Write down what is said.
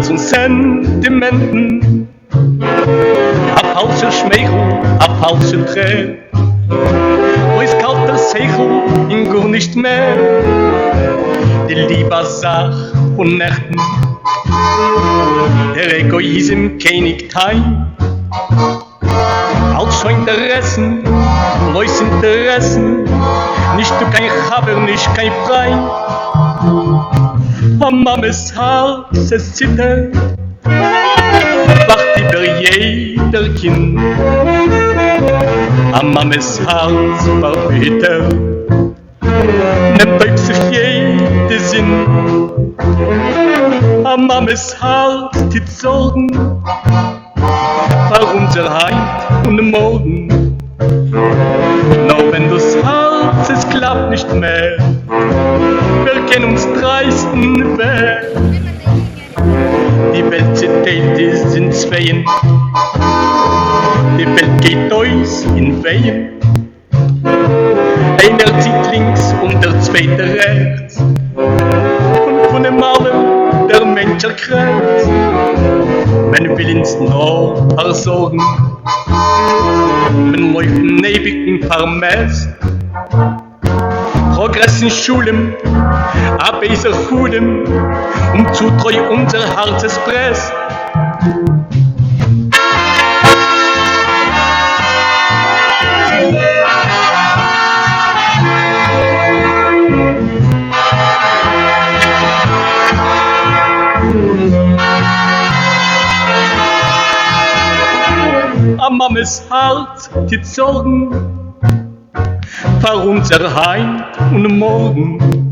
Herz und Sentimenten, a falscher Schmeichel, a falscher Tränen. Wo ist kalter Seichel in gar nicht mehr, die liebe Sach von Nächten, der Egoism kenig Teil. Als schon Interessen, Leus Interessen, nicht du kein Haber, nicht kein Frei. Am Mames Herz es zittert, wacht über jeder Kind. Am Mames Herz war bitter, nimmt euch sich jede Sinn. Am Mames Herz die Sorgen, war unser Heim und Morgen. Nur wenn das Herz, es klappt nicht mehr, wir können uns dreisten wer. Die Welt zerteilt ist in Zweien, die Welt geht aus in Wehen. Einer zieht links und der zweite rechts, und von dem allen der Mensch erkrankt. Man will ins Nord versorgen, man läuft in ewigen Vermess. Progress in Schulen, Abweiser Huden, zu treu unser Herzes presst. Am Mames Herz die Sorgen, vor unser Heim und Morgen.